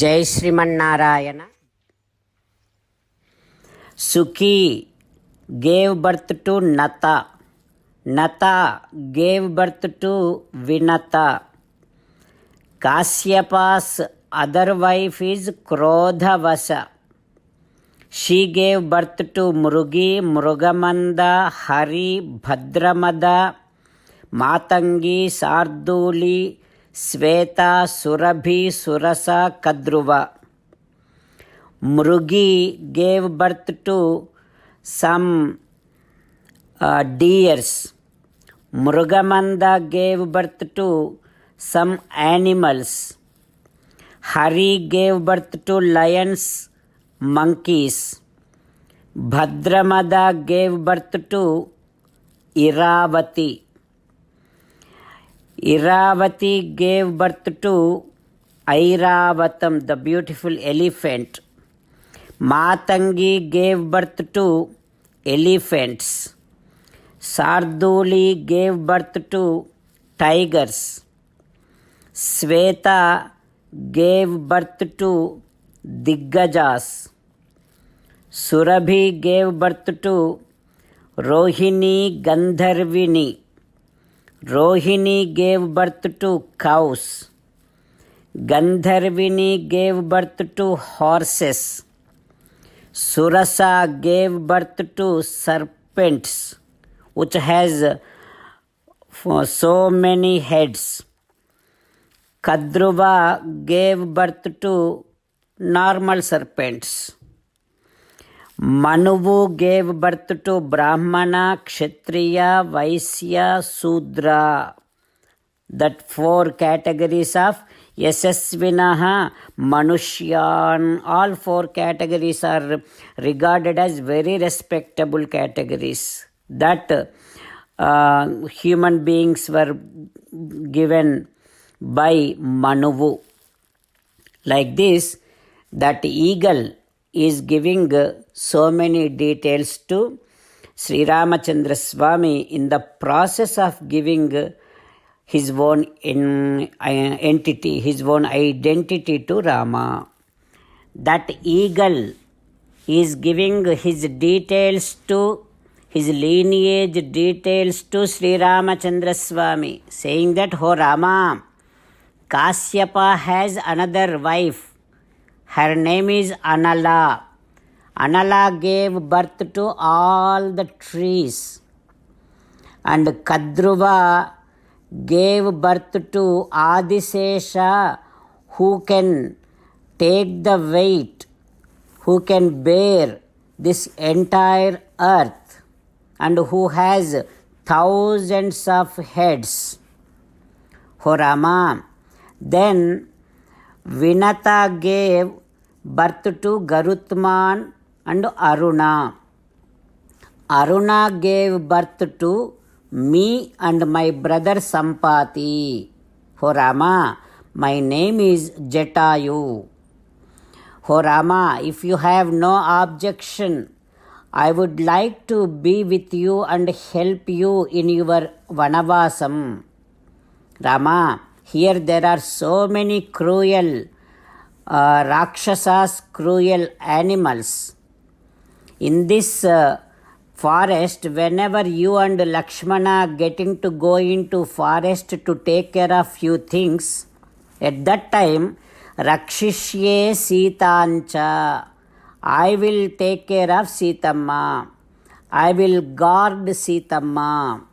Jai Srimannarayana. Sukhi gave birth to Nata. Nata gave birth to Vinata. Kasyapa's other wife is Krodhavasa. She gave birth to Mrugi, Mrugamanda, Hari, Bhadramada, Matangi, Sarduli, Sveta, Surabhi, Surasa, Kadruva. Mrugi gave birth to some deers. Mrugamanda gave birth to some animals. Hari gave birth to lions, monkeys. Bhadramada gave birth to Iravati. Iravati gave birth to Airavatam, the beautiful elephant. Matangi gave birth to elephants. Sarduli gave birth to tigers. Sveta gave birth to Diggajas. Surabhi gave birth to Rohini Gandharvini. Rohini gave birth to cows. Gandharvini gave birth to horses. Surasa gave birth to serpents, which has so many heads. Kadruva gave birth to normal serpents. Manuvu gave birth to Brahmana, Kshatriya, Vaisya, Sudra. That 4 categories of Yasasvinaha, Manushyan, all 4 categories are regarded as very respectable categories that human beings were given by Manuvu. Like this, that eagle is giving so many details to Sri Ramachandra Swami in the process of giving his own entity, his own identity to Rama. That eagle is giving his details to, his lineage details to Sri Ramachandra Swami, saying that, "Oh Rama, Kasyapa has another wife. Her name is Anala. Anala gave birth to all the trees. And Kadruva gave birth to Adisesha, who can take the weight, who can bear this entire earth, and who has thousands of heads. Oh Rama." Then Vinata gave birth to Garutman and Aruna. Aruna gave birth to me and my brother Sampati. Oh Rama, my name is Jatayu. Oh Rama, if you have no objection, I would like to be with you and help you in your Vanavasam. Rama, here there are so many cruel Rakshasas, cruel animals. In this forest, whenever you and Lakshmana getting to go into forest to take care of few things, at that time, Rakshishye Sitancha, I will take care of Sitamma. I will guard Sitamma.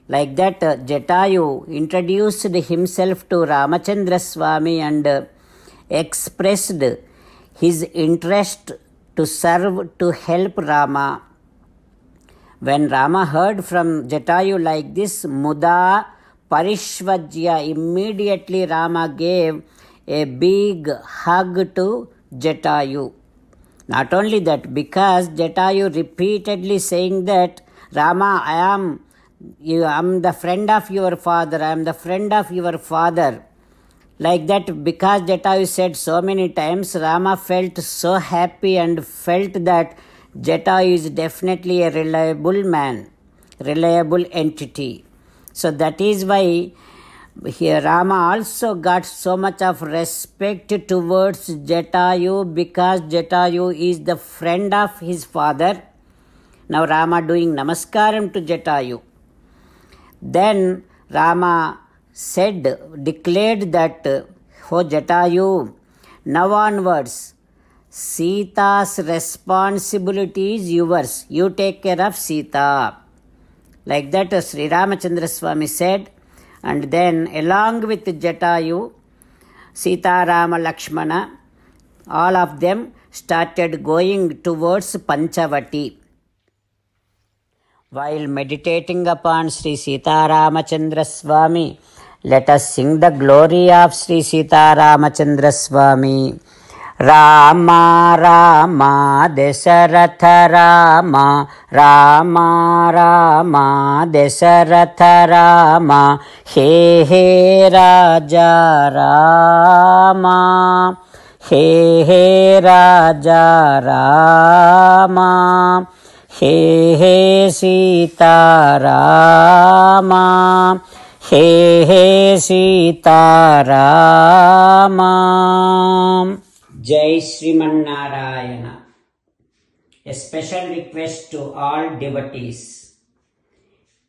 Like that, Jatayu introduced himself to Ramachandra Swami and expressed his interest to serve, to help Rama. When Rama heard from Jatayu like this, Muda Parishvajya, immediately Rama gave a big hug to Jatayu. Not only that, because Jatayu repeatedly saying that, "Rama, I am the friend of your father, I am the friend of your father." Like that, because Jatayu said so many times, Rama felt so happy and felt that Jatayu is definitely a reliable man, reliable entity. So that is why Here Rama also got so much of respect towards Jatayu because Jatayu is the friend of his father. Now Rama doing namaskaram to Jatayu. Then Rama declared that, "Oh Jatayu, now onwards, Sita's responsibility is yours. You take care of Sita." Like that Sri Ramachandra Swami said. And then along with Jatayu, Sita, Rama, Lakshmana, all of them started going towards Panchavati. While meditating upon Sri Sita Ramachandra Swami, let us sing the glory of Sri Sita Ramachandra Swami. Rama Rama Dasaratha Rama, Rama Rama Dasaratha Rama, He He Raja Rama, He He Raja Rama, He He Sita Rama, He He Sita Rama. Jai Sriman Narayana. A special request to all devotees.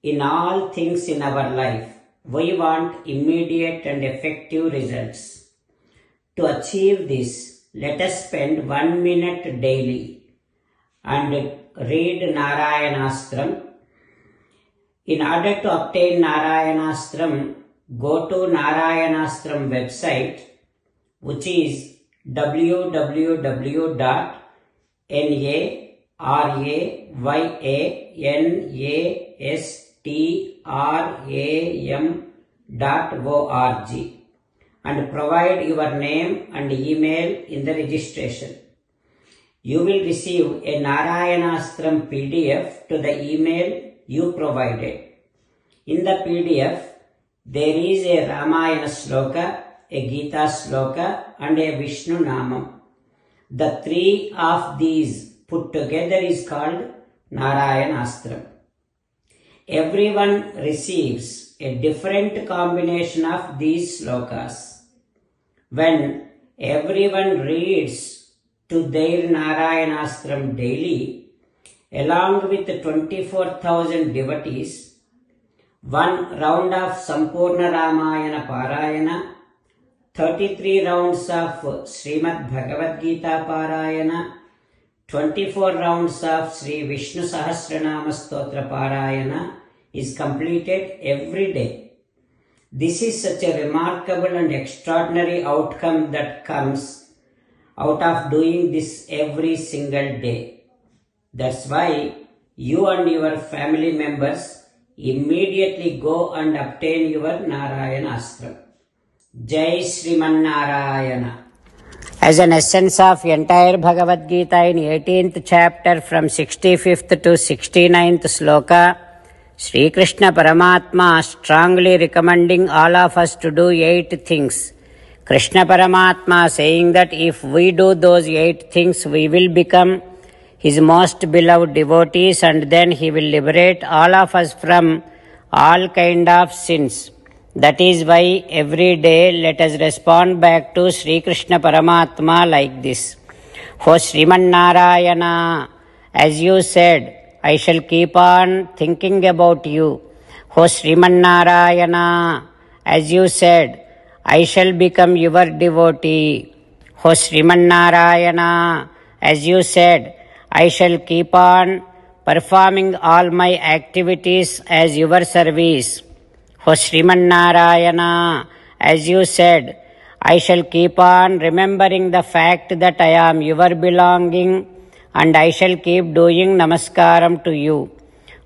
In all things in our life, we want immediate and effective results. To achieve this, let us spend 1 minute daily and read Narayanastram. In order to obtain Narayanastram, go to Narayanastram website, which is www.narayanastram.org and provide your name and email in the registration. You will receive a Narayanastram PDF to the email you provided. In the PDF, there is a Ramayana Sloka, a Gita Sloka and a Vishnu Namam. The three of these put together is called Narayanastram. Everyone receives a different combination of these slokas. When everyone reads to their Narayanastram daily, along with 24,000 devotees, one round of Sampurna Ramayana Parayana, 33 rounds of Srimad Bhagavad Gita Parayana, 24 rounds of Sri Vishnu Sahasranama Stotra Parayana is completed every day. This is such a remarkable and extraordinary outcome that comes out of doing this every single day. That's why you and your family members immediately go and obtain your Narayanastram. Jai Sriman Narayana. As an essence of entire Bhagavad Gita in 18th chapter from 65th to 69th sloka, Sri Krishna Paramatma strongly recommending all of us to do 8 things. Krishna Paramatma saying that if we do those 8 things, we will become His most beloved devotees and then He will liberate all of us from all kind of sins. That is why every day let us respond back to Sri Krishna Paramatma like this. O Sriman Narayana, as you said, I shall keep on thinking about you. O Sriman Narayana, as you said, I shall become your devotee. O Sriman Narayana, as you said, I shall keep on performing all my activities as your service. O Sriman Narayana, as you said, I shall keep on remembering the fact that I am your belonging and I shall keep doing namaskaram to you.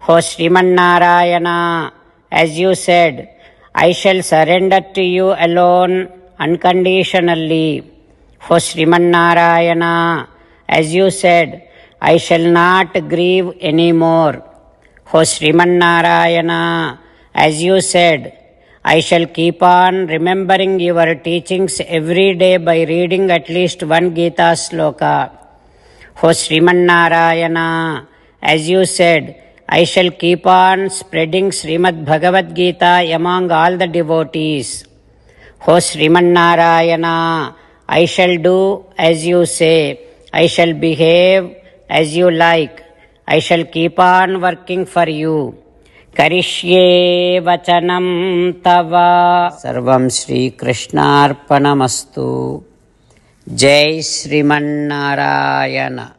O Sriman Narayana, as you said, I shall surrender to you alone unconditionally. O Sriman Narayana, as you said, I shall not grieve anymore. O Sriman Narayana, as you said, I shall keep on remembering your teachings every day by reading at least one Gita sloka. O Sriman Narayana, as you said, I shall keep on spreading Srimad Bhagavad Gita among all the devotees. O Srimannarayana, I shall do as you say. I shall behave as you like. I shall keep on working for you. Karishye vachanam tava. Sarvam Shri Krishnarpanamastu. Jai Srimannarayana.